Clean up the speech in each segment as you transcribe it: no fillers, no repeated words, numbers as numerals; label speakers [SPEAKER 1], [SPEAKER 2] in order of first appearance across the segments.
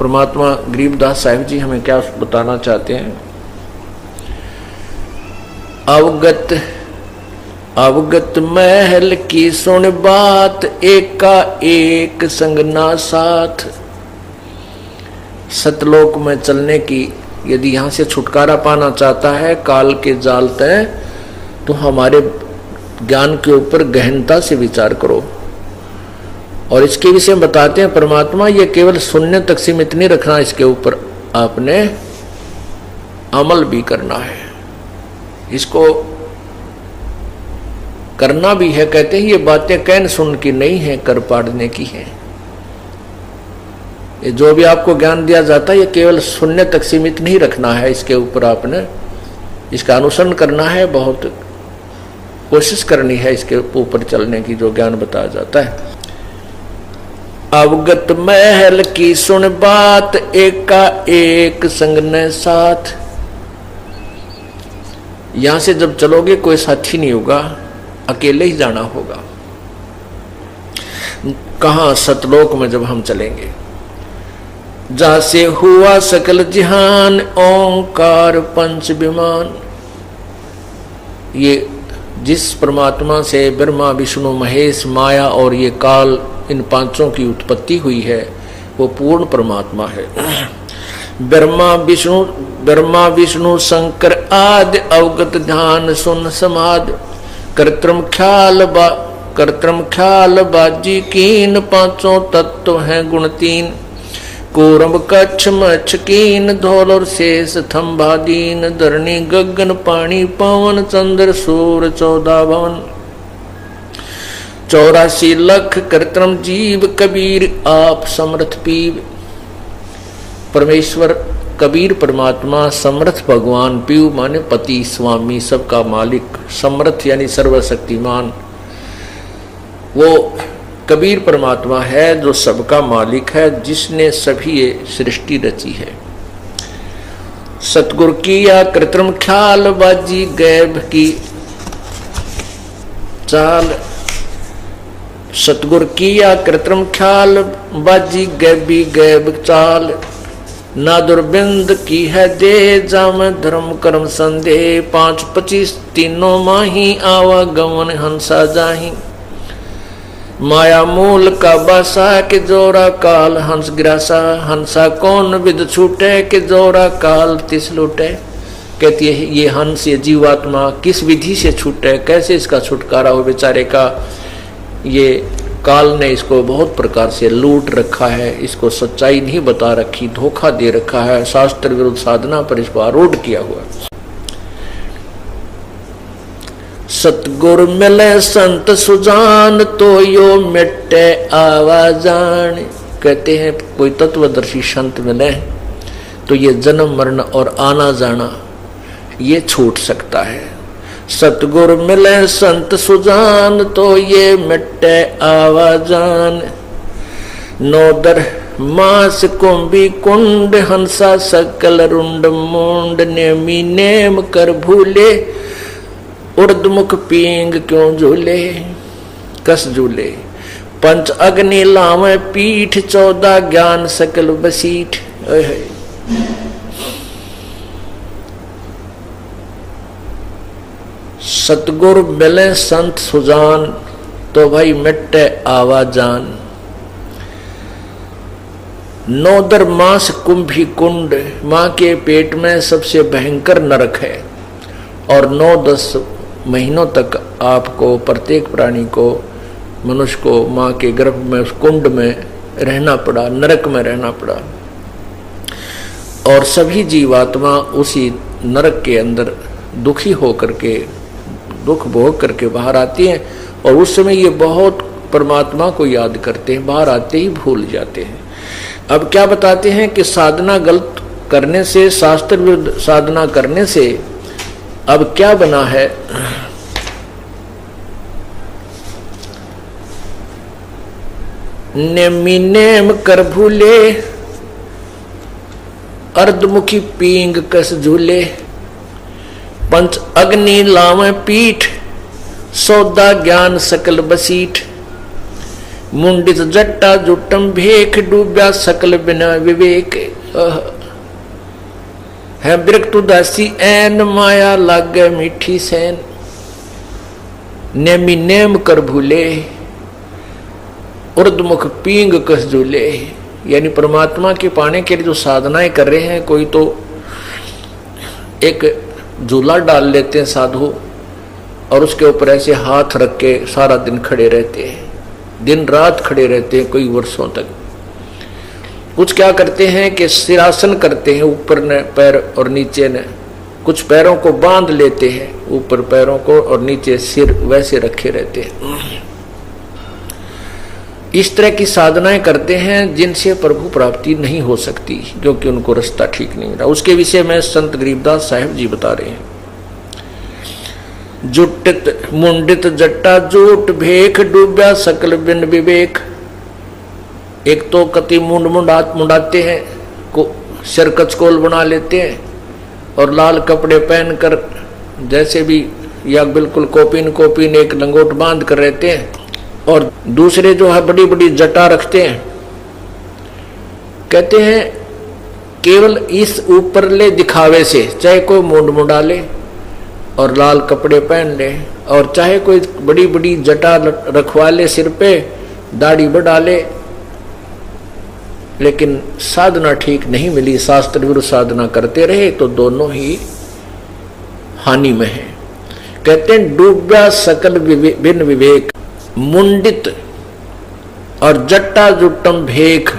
[SPEAKER 1] परमात्मा गरीबदास साहिब जी हमें क्या बताना चाहते हैं। अवगत महल की सुन बात, एका एक संग ना साथ। सतलोक में चलने की, यदि यहाँ से छुटकारा पाना चाहता है काल के जाल तय, तो हमारे ज्ञान के ऊपर गहनता से विचार करो। और इसके विषय में बताते हैं परमात्मा, ये केवल सुनने तक सीमित नहीं रखना, इसके ऊपर आपने अमल भी करना है, इसको करना भी है। कहते हैं ये बातें कहन सुन की नहीं है, कर पाड़ने की है। ये जो भी आपको ज्ञान दिया जाता है ये केवल सुनने तक सीमित नहीं रखना है, इसके ऊपर आपने इसका अनुसरण करना है, बहुत कोशिश करनी है इसके ऊपर चलने की, जो ज्ञान बताया जाता है। अवगत महल की सुन बात, एका एक संग न साथ। यहां से जब चलोगे कोई साथी नहीं होगा, अकेले ही जाना होगा। कहां? सतलोक में जब हम चलेंगे। जासे हुआ सकल जहान, ओंकार पंच विमान। ये जिस परमात्मा से ब्रह्मा विष्णु महेश माया और ये काल, इन पांचों की उत्पत्ति हुई है, वो पूर्ण परमात्मा है। ब्रह्मा विष्णु शंकर आदि, अवगत ध्यान सुन समाद। कर्तृम ख्याल बाजी कीन, पांचों तत्व हैं गुण तीन। कूरम कच्छ मच्छ कीन, धौल और शेष थम्बादीन। धरणी गगन पानी पवन, चंद्र सूर्य 14 भवन। 84 लख कृत्रिम जीव, कबीर आप समर्थ पीव। परमेश्वर कबीर परमात्मा, समर्थ भगवान, पीव माने पति स्वामी, सबका मालिक। समर्थ यानी सर्वशक्तिमान, वो कबीर परमात्मा है जो सबका मालिक है, जिसने सभी ये सृष्टि रची है। सतगुरु किया कृत्रिम ख्याल, बाजी गैब की चाल। सतगुरु किया कृत्रिम ख्याल, बाजी गैबी गैब चाल। ना दुर्बिंद की है दे, जाम धर्म कर्म संदेह। 5 25 तीनों माही, आवागमन हंसा जाही। माया मूल का बासा, के जोरा काल हंस गिरासा। हंसा कौन विद छूटे, के जोरा काल तिस लूटे। कहती है ये हंस, ये जीवात्मा किस विधि से छूटे, कैसे इसका छुटकारा हो बेचारे का। ये काल ने इसको बहुत प्रकार से लूट रखा है, इसको सच्चाई नहीं बता रखी, धोखा दे रखा है, शास्त्र विरुद्ध साधना पर इसको आरूढ़ किया हुआ। सतगुरु मिले संत सुजान, तो यो मिटे आवाजान। कहते हैं कोई तत्वदर्शी संत मिले तो ये जन्म मरण और आना जाना ये छूट सकता है। सतगुरु मिले संत सुजान, तो ये मिटे आवाजान। नोदर मास कुंभी कुंड, हंसा सकल रुंड मुंड। नेमी नेम कर भूले, उर्दमुख पींग क्यों झूले। कस झूले। पंच अग्नि लावे पीठ, 14 ज्ञान सकल बसीठ। सतगुरु मिले संत सुजान, तो भाई मिटे आवाजान। नोदर मास कुंभी कुंड, माँ के पेट में सबसे भयंकर नरक है। और 9-10 महीनों तक आपको, प्रत्येक प्राणी को, मनुष्य को माँ के गर्भ में उस कुंड में रहना पड़ा, नरक में रहना पड़ा। और सभी जीवात्मा उसी नरक के अंदर दुखी होकर के, दुख भोग करके बाहर आती हैं। और उस समय ये बहुत परमात्मा को याद करते हैं, बाहर आते ही भूल जाते हैं। अब क्या बताते हैं कि साधना गलत करने से, शास्त्र विरुद्ध साधना करने से अब क्या बना है। नेमी नेम कर भूले, अर्धमुखी पींग कस झूले। पंच अग्नि लावे पीठ, 14 ज्ञान सकल बसीठ। मुंडित जट्टा जुटम भेख डूब्या सकल बिना विवेक। है बिरक्त उदासी ऐन माया लागे मीठी सैन। नेमी नेम कर भूले उर्दमुख पींग कस झूले। यानी परमात्मा के पाने के लिए जो साधनाएं कर रहे हैं, कोई तो एक झूला डाल लेते हैं साधु और उसके ऊपर ऐसे हाथ रख के सारा दिन खड़े रहते हैं, दिन रात खड़े रहते हैं कई वर्षों तक। कुछ क्या करते हैं कि सिरासन करते हैं, ऊपर ने पैर और नीचे ने, कुछ पैरों को बांध लेते हैं, ऊपर पैरों को और नीचे सिर वैसे रखे रहते हैं। इस तरह की साधनाएं करते हैं जिनसे प्रभु प्राप्ति नहीं हो सकती, क्योंकि उनको रास्ता ठीक नहीं मिला। उसके विषय में संत गरीबदास साहिब जी बता रहे हैं। जुटित मुंडित जट्टा जूट भेख डूब्या सकल बिन विवेक। एक तो कति मुंडाते हैं, को सिर कचकोल बना लेते हैं और लाल कपड़े पहनकर जैसे भी या बिल्कुल कोपिन एक लंगोट बांध कर रहते हैं, और दूसरे जो है बड़ी बड़ी जटा रखते हैं। कहते हैं केवल इस ऊपरले दिखावे से, चाहे कोई मुंडा ले और लाल कपड़े पहन ले, और चाहे कोई बड़ी बड़ी जटा रखवा ले सिर पे, दाढ़ी बढ़ा ले, लेकिन साधना ठीक नहीं मिली, शास्त्र विरुद्ध साधना करते रहे तो दोनों ही हानि में है। कहते हैं डूब्या सकल बिन विवेक। मुंडित और जट्टा जुट्टम भेख।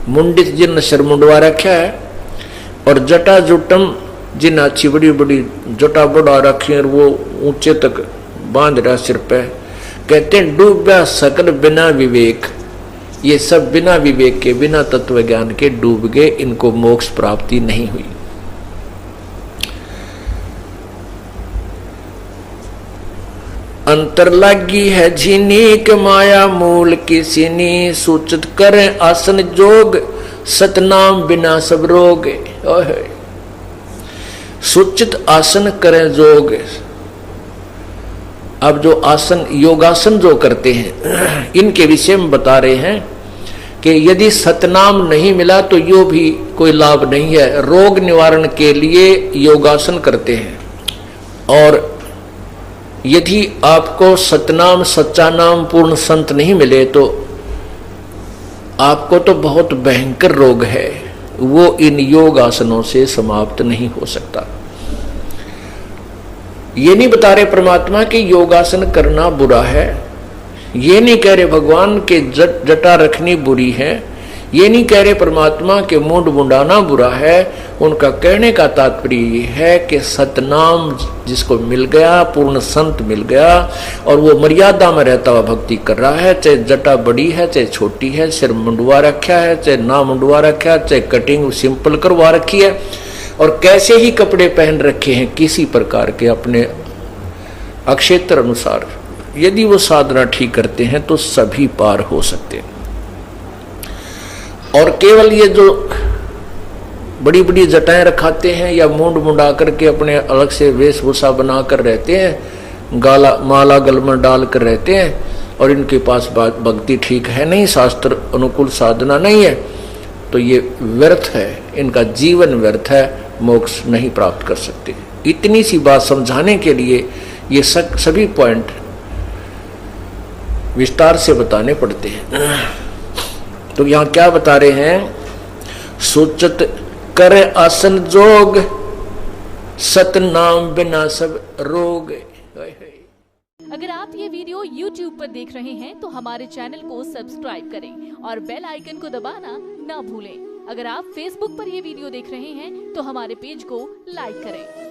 [SPEAKER 1] मुंडित जिन सिर मुंडवा रखा है, और जटा जुट्टम जिन अच्छी बड़ी बड़ी जटा बढ़ा रखी है, वो ऊंचे तक बांध रहा सिर पे। कहते हैं डूब्या सकल बिना विवेक। ये सब बिना विवेक के, बिना तत्व ज्ञान के डूब गए, इनको मोक्ष प्राप्ति नहीं हुई। अंतर लगी है झीनी के माया मूल की सीनी। सूचित करें आसन जोग सतनाम बिना सब रोग। सूचित आसन करें जोग। अब जो आसन योगासन जो करते हैं, इनके विषय में बता रहे हैं कि यदि सतनाम नहीं मिला तो यो भी कोई लाभ नहीं है। रोग निवारण के लिए योगासन करते हैं, और यदि आपको सतनाम सच्चा नाम पूर्ण संत नहीं मिले तो आपको तो बहुत भयंकर रोग है, वो इन योग आसनों से समाप्त नहीं हो सकता। ये नहीं बता रहे परमात्मा कि योगासन करना बुरा है, ये नहीं कह रहे भगवान के जटा रखनी बुरी है, ये नहीं कह रहे परमात्मा के मुंड मुंडाना बुरा है। उनका कहने का तात्पर्य ये है कि सतनाम जिसको मिल गया, पूर्ण संत मिल गया, और वो मर्यादा में रहता हुआ भक्ति कर रहा है, चाहे जटा बड़ी है चाहे छोटी है, सिर मुंडवा रखा है चाहे ना मुंडवा रखा है, चाहे कटिंग सिंपल करवा रखी है, और कैसे ही कपड़े पहन रखे हैं किसी प्रकार के अपने अक्षेत्र अनुसार, यदि वो साधना ठीक करते हैं तो सभी पार हो सकते हैं। और केवल ये जो बड़ी बड़ी जटाएं रखाते हैं या मुंड मुंडा करके अपने अलग से वेशभूषा बनाकर रहते हैं, गाला माला गल में डाल कर रहते हैं, और इनके पास भक्ति ठीक है नहीं, शास्त्र अनुकूल साधना नहीं है, तो ये व्यर्थ है, इनका जीवन व्यर्थ है, मोक्ष नहीं प्राप्त कर सकते। इतनी सी बात समझाने के लिए ये सभी पॉइंट विस्तार से बताने पड़ते हैं। तो यहाँ क्या बता रहे हैं? सोचत करे आसन जोग सतनाम बिना सब रोग।
[SPEAKER 2] अगर आप ये वीडियो YouTube पर देख रहे हैं तो हमारे चैनल को सब्सक्राइब करें और बेल आइकन को दबाना ना भूलें। अगर आप Facebook पर ये वीडियो देख रहे हैं तो हमारे पेज को लाइक करें।